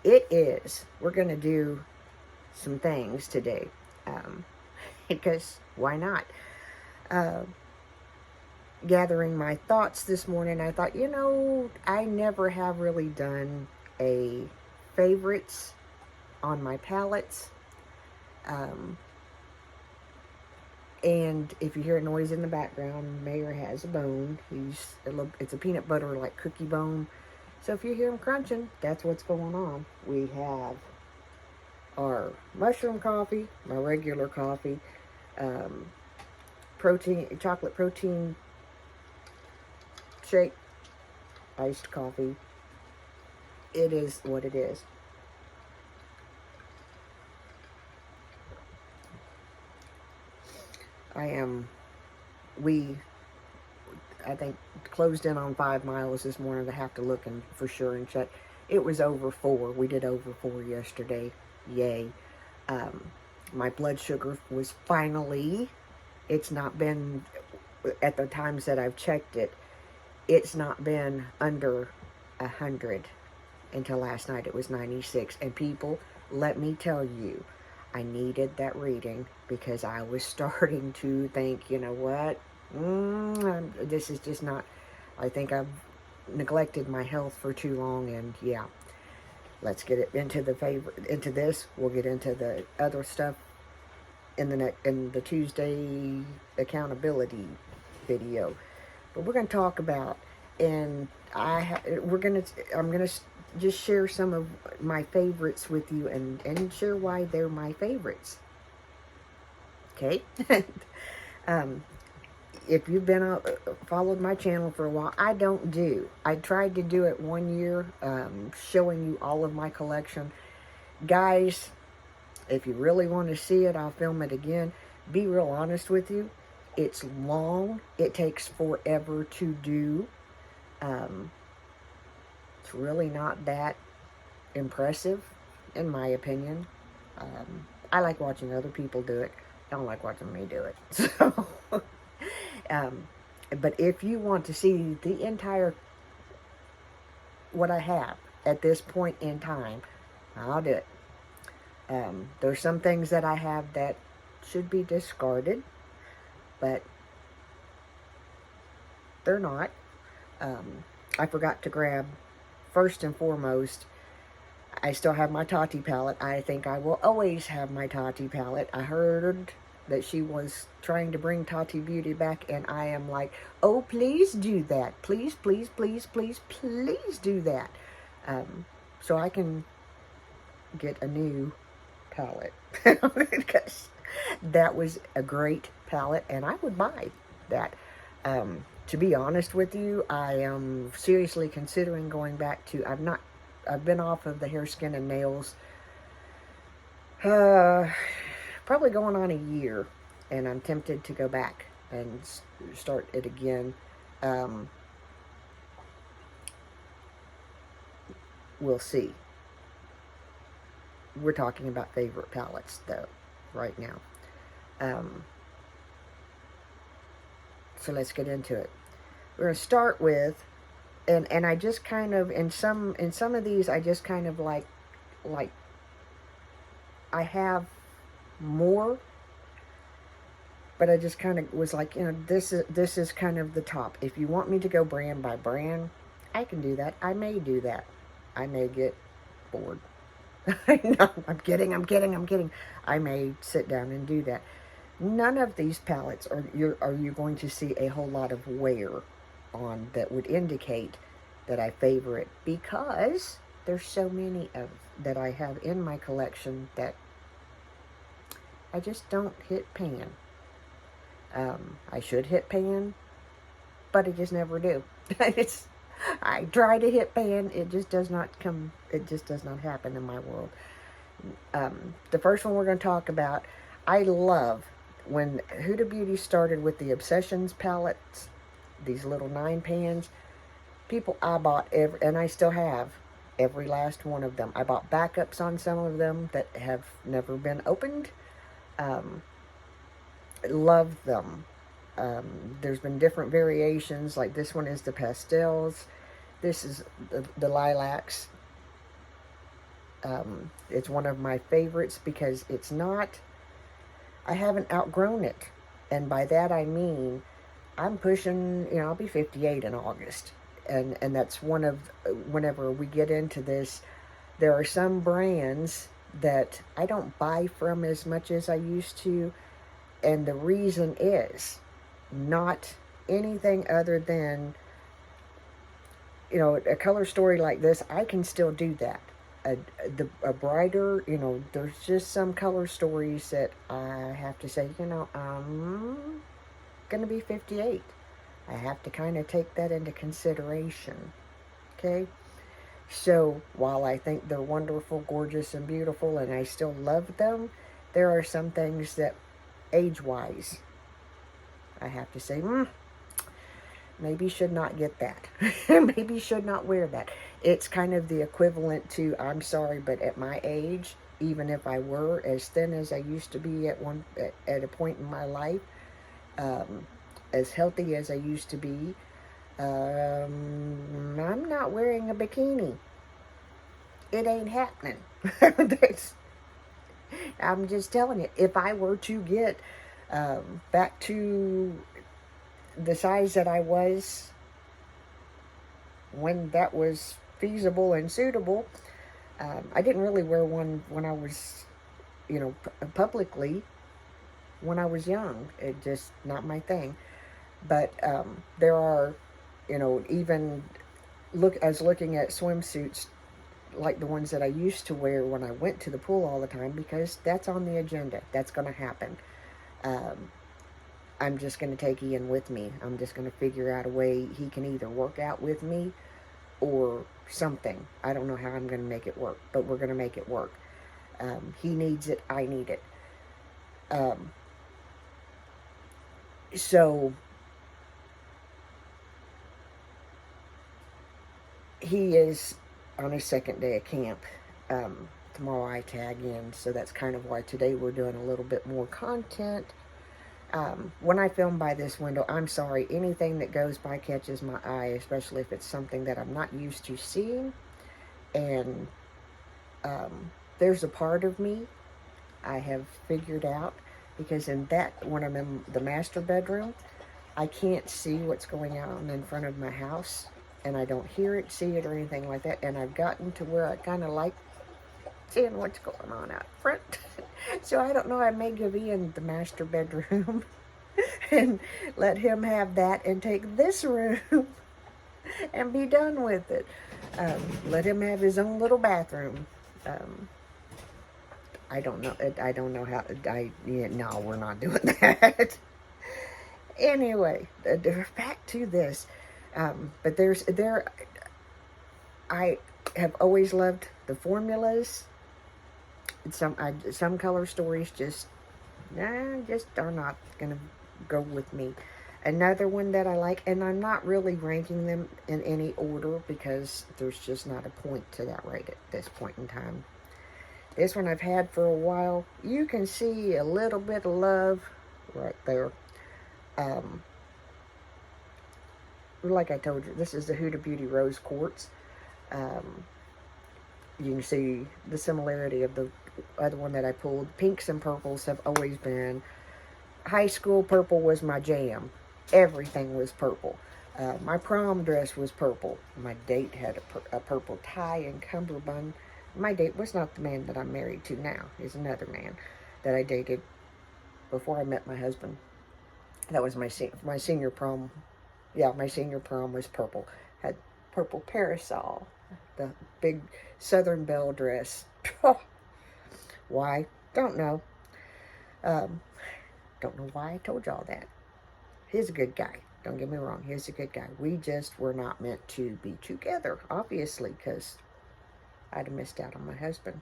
it is. We're going to do some things today. Um, because why not? Uh, Gathering my thoughts this morning, I thought, I never have really done a favorites on my palettes. Um, and if you hear a noise in the background, Mayor has a bone. It's a peanut butter like cookie bone. So if you hear him crunching, that's what's going on. We have our mushroom coffee, my regular coffee, um, chocolate protein shake, iced coffee. It is what it is. I am, we, I think, closed in on 5 miles this morning. I have to look and for sure and check. It was over 4. We did over 4 yesterday. Yay. Um, my blood sugar was finally, it's not been, at the times that I've checked it, it's not been under 100 until last night. It was 96. And people, let me tell you, I needed that reading because I was starting to think, you know what? This is just not, I think I've neglected my health for too long. And yeah, let's get it into into this. We'll get into the other stuff in the Tuesday accountability video. But we're going to talk about, and I'm going to just share some of my favorites with you and share why they're my favorites. Okay? um, if you've been followed my channel for a while, I tried to do it one year, showing you all of my collection. Guys, if you really want to see it, I'll film it again. Be real honest with you. It's long. It takes forever to do. It's really not that impressive, in my opinion. I like watching other people do it. Don't like watching me do it. So, but if you want to see the entire, what I have at this point in time, I'll do it. There's some things that I have that should be discarded, but they're not. I forgot to grab, first and foremost, I still have my Tati palette. I think I will always have my Tati palette. I heard that she was trying to bring Tati Beauty back, and I am like, oh, please do that. Please, please, please, please, please do that. So I can get a new palette. Because that was a great palette, and I would buy that. To be honest with you, I am seriously considering going back to, I've been off of the hair, skin, and nails probably going on a year, and I'm tempted to go back and start it again. We'll see. We're talking about favorite palettes, though, right now. So let's get into it. We're going to start with, and I just kind of, in some of these, I just kind of like I have more, but I just kind of was like, this is kind of the top. If you want me to go brand by brand, I can do that. I may do that. I may get bored. No, I'm kidding. I may sit down and do that. None of these palettes are you going to see a whole lot of wear on that would indicate that I favor it, because there's so many of that I have in my collection that I just don't hit pan. I should hit pan, but I just never do. I try to hit pan, it just does not come. It just does not happen in my world. The first one we're going to talk about, I love when Huda Beauty started with the Obsessions palettes, these little 9 pans. People, I bought and I still have every last one of them. I bought backups on some of them that have never been opened. Love them. There's been different variations, like this one is the pastels. This is the lilacs. It's one of my favorites because it's not, I haven't outgrown it. And by that I mean, I'm pushing, I'll be 58 in August. And that's one of, whenever we get into this, there are some brands that I don't buy from as much as I used to. And the reason is not anything other than, a color story like this, I can still do that. A brighter, there's just some color stories that I have to say, I'm going to be 58. I have to kind of take that into consideration. Okay? So, while I think they're wonderful, gorgeous, and beautiful, and I still love them, there are some things that, age-wise, I have to say, maybe should not get that. Maybe should not wear that. It's kind of the equivalent to, I'm sorry, but at my age, even if I were as thin as I used to be at a point in my life, as healthy as I used to be, I'm not wearing a bikini. It ain't happening. I'm just telling you, if I were to get back to the size that I was when that was feasible and suitable, I didn't really wear one when I was, publicly when I was young. It just not my thing. But there are, even I was looking at swimsuits like the ones that I used to wear when I went to the pool all the time, because that's on the agenda. That's going to happen. I'm just going to take Ian with me. I'm just going to figure out a way he can either work out with me or something. I don't know how I'm going to make it work, but we're going to make it work. He needs it. I need it. So he is on his second day of camp. Tomorrow I tag in, so that's kind of why today we're doing a little bit more content. When I film by this window, I'm sorry, anything that goes by catches my eye, especially if it's something that I'm not used to seeing. And there's a part of me I have figured out, because when I'm in the master bedroom, I can't see what's going on in front of my house, and I don't hear it, see it, or anything like that. And I've gotten to where I kind of like seeing what's going on out front. So I don't know, I may give Ian the master bedroom and let him have that and take this room and be done with it. Let him have his own little bathroom. I don't know. I don't know how. No, we're not doing that. Anyway, back to this. But I have always loved the formulas. Some color stories just are not gonna go with me. Another one that I like, and I'm not really ranking them in any order because there's just not a point to that right at this point in time. This one I've had for a while. You can see a little bit of love right there. Like I told you, this is the Huda Beauty Rose Quartz. You can see the similarity of the other one that I pulled. Pinks and purples have always been. High school, purple was my jam. Everything was purple. My prom dress was purple. My date had a purple tie and cummerbund. My date was not the man that I'm married to now. He's another man that I dated before I met my husband. That was my senior prom. Yeah, my senior prom was purple. Had purple parasol. The big Southern Belle dress. Why? Don't know. Don't know why I told y'all that. He's a good guy. Don't get me wrong. He's a good guy. We just were not meant to be together, obviously, because I'd have missed out on my husband.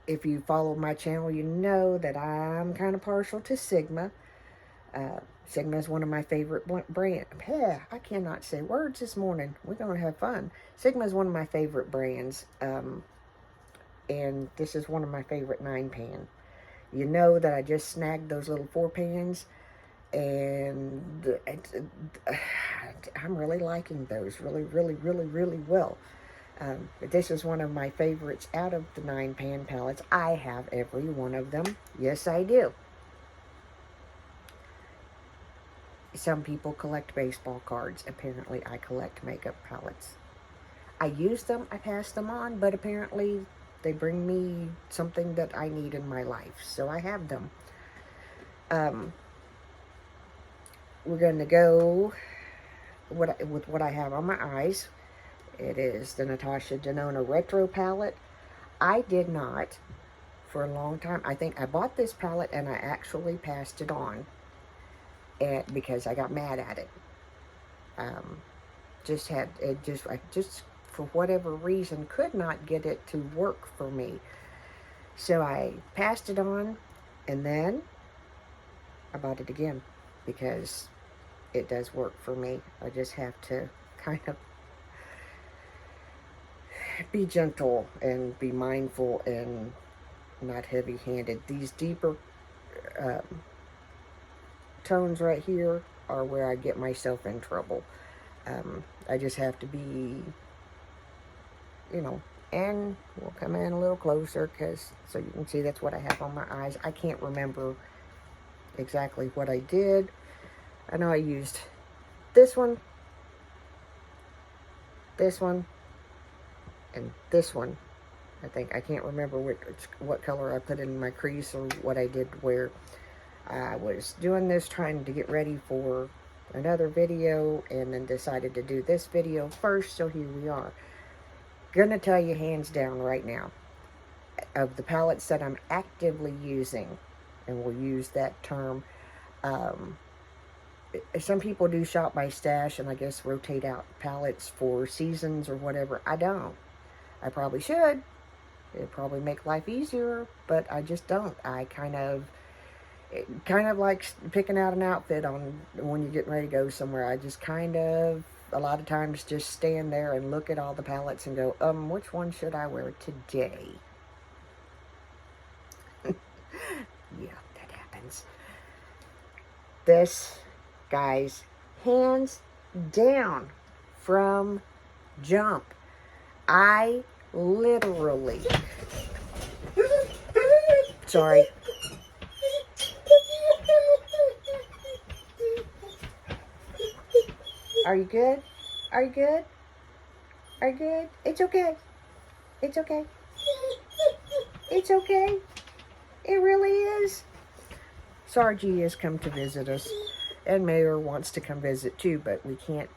If you follow my channel, you know that I'm kind of partial to Sigma. Sigma is one of my favorite brands. Yeah, I cannot say words this morning. We're going to have fun. Sigma is one of my favorite brands. And this is one of my favorite 9-pan. You know that I just snagged those little 4-pans. And I'm really liking those really, really, really, really well. This is one of my favorites out of the 9-pan palettes. I have every one of them. Yes, I do. Some people collect baseball cards. Apparently, I collect makeup palettes. I use them, I pass them on, but apparently they bring me something that I need in my life, so I have them. We're going to go with what I have on my eyes. It is the Natasha Denona Retro palette. I did not, for a long time, I think I bought this palette and I actually passed it on because I got mad at it. I just for whatever reason could not get it to work for me. So I passed it on, and then I bought it again because it does work for me. I just have to kind of be gentle and be mindful and not heavy-handed. These deeper tones right here are where I get myself in trouble. I just have to be, and we'll come in a little closer so you can see that's what I have on my eyes. I can't remember exactly what I did. I know I used this one, and this one. I think I can't remember what color I put in my crease or what I did where. I was doing this trying to get ready for another video and then decided to do this video first, so here we are. Gonna tell you hands down right now, of the palettes that I'm actively using, and we'll use that term, some people do shop by stash and I guess rotate out palettes for seasons or whatever. I don't. I probably should. It'd probably make life easier, but I just don't. I kind of like picking out an outfit on when you're getting ready to go somewhere. I just kind of, a lot of times, just stand there and look at all the palettes and go, which one should I wear today? Yeah, that happens. This, guys, hands down, from jump, I literally, sorry, are you good? Are you good? Are you good? It's okay. It's okay. It's okay. It really is. Sargi has come to visit us, and Mayor wants to come visit too, but we can't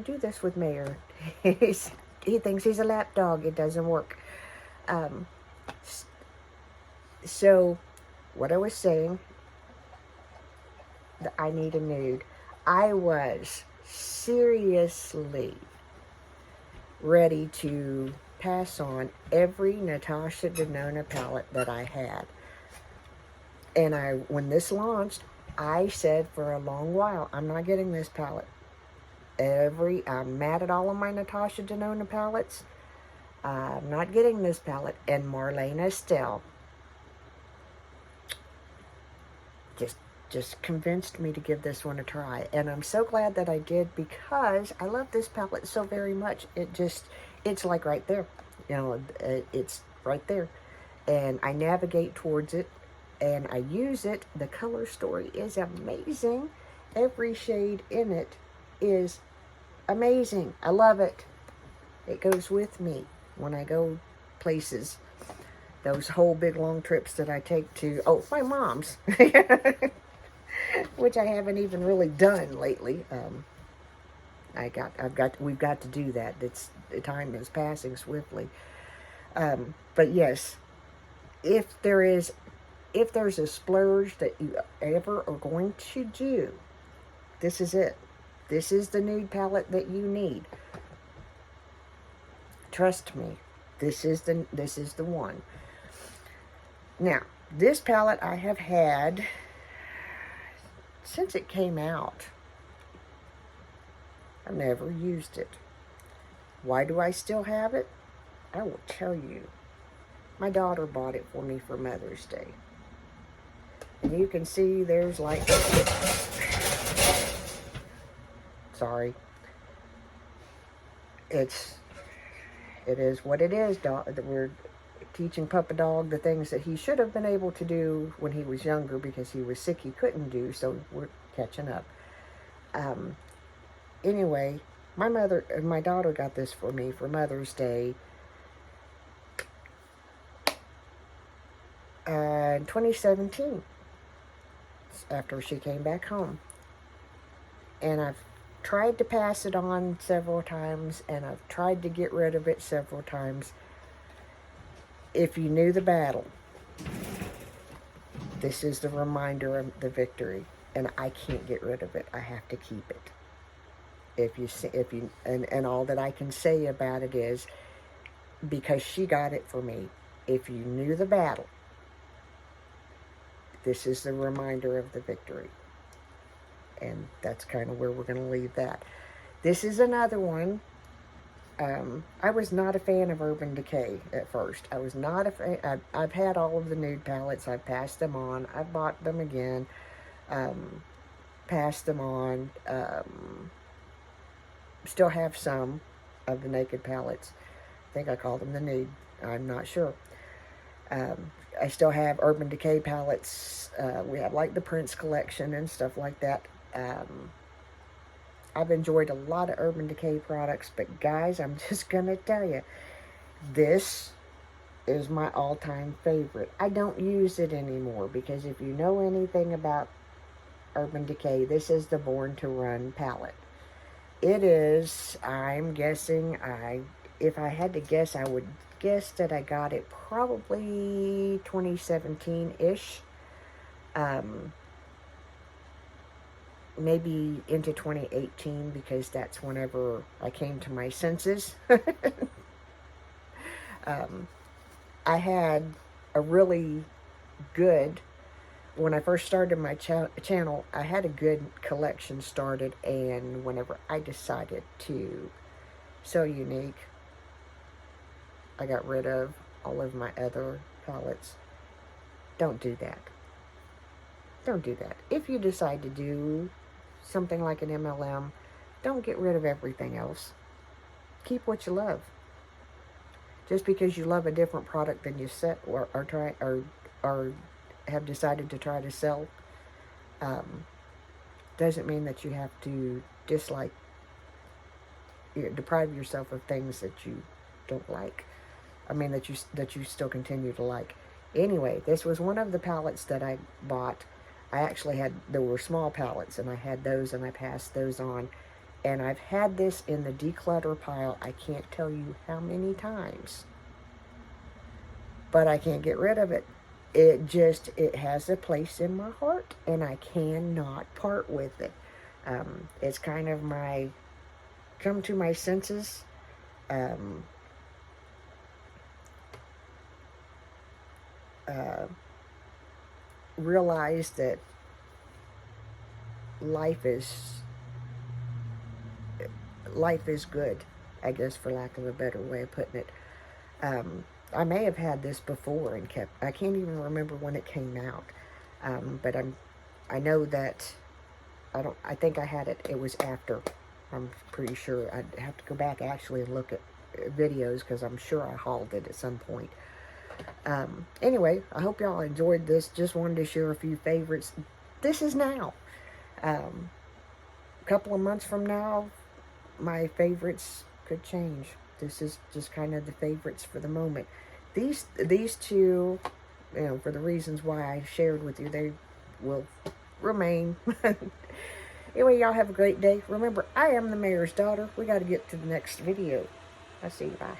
do this with Mayor. He thinks he's a lap dog. It doesn't work. So, what I was saying, that I need a nude. I was seriously ready to pass on every Natasha Denona palette that I had. And when this launched, I said for a long while, I'm not getting this palette. I'm mad at all of my Natasha Denona palettes. I'm not getting this palette. And Marlene Estelle just convinced me to give this one a try. And I'm so glad that I did, because I love this palette so very much. It's like right there. It's right there. And I navigate towards it, and I use it. The color story is amazing. Every shade in it is amazing. I love it. It goes with me when I go places. Those whole big long trips that I take to, my mom's, which I haven't even really done lately. We've got to do that. The time is passing swiftly. But yes, if there's a splurge that you ever are going to do, this is it. This is the nude palette that you need. Trust me, this is the one. Now, this palette I have had since it came out. I've never used it. Why do I still have it? I will tell you. My daughter bought it for me for Mother's Day. And you can see there's like, sorry, it is what it is. We're teaching Papa Dog the things that he should have been able to do when he was younger because he was sick, he couldn't do, so we're catching up. Anyway, my daughter got this for me for Mother's Day in 2017 after she came back home. And I've tried to pass it on several times, and I've tried to get rid of it several times. If you knew the battle, this is the reminder of the victory, and I can't get rid of it. I have to keep it. And all that I can say about it is, because she got it for me, if you knew the battle, this is the reminder of the victory. And that's kind of where we're going to leave that. This is another one. I was not a fan of Urban Decay at first. I was not a fan. I've had all of the nude palettes. I've passed them on. I bought them again. Passed them on. Still have some of the naked palettes. I think I called them the nude. I'm not sure. I still have Urban Decay palettes. We have like the Prince collection and stuff like that. I've enjoyed a lot of Urban Decay products, but guys, I'm just going to tell you, this is my all-time favorite. I don't use it anymore because if you know anything about Urban Decay, this is the Born to Run palette. It is, I'm guessing, if I had to guess, I would guess that I got it probably 2017-ish. Maybe into 2018 because that's whenever I came to my senses. I had a really good, when I first started my channel, I had a good collection started, and whenever I decided to sell Younique, I got rid of all of my other palettes. Don't do that. Don't do that. If you decide to do something like an MLM, don't get rid of everything else. Keep what you love. Just because you love a different product than you set or have decided to try to sell, doesn't mean that you have to dislike, deprive yourself of things that you don't like. I mean, that you still continue to like. Anyway, this was one of the palettes that I bought. I actually had, there were small palettes, and I had those, and I passed those on. And I've had this in the declutter pile, I can't tell you how many times. But I can't get rid of it. It has a place in my heart, and I cannot part with it. It's kind of my, come to my senses. Realize that life is good, I guess, for lack of a better way of putting it. I may have had this before and I can't even remember when it came out, but I know that I think I had it was after. I'm pretty sure. I'd have to go back actually and look at videos because I'm sure I hauled it at some point. Anyway, I hope y'all enjoyed this. Just wanted to share a few favorites. This is now. A couple of months from now, my favorites could change. This is just kind of the favorites for the moment. These two, for the reasons why I shared with you, they will remain. Anyway, y'all have a great day. Remember, I am the mayor's daughter. We got to get to the next video. I'll see you. Bye.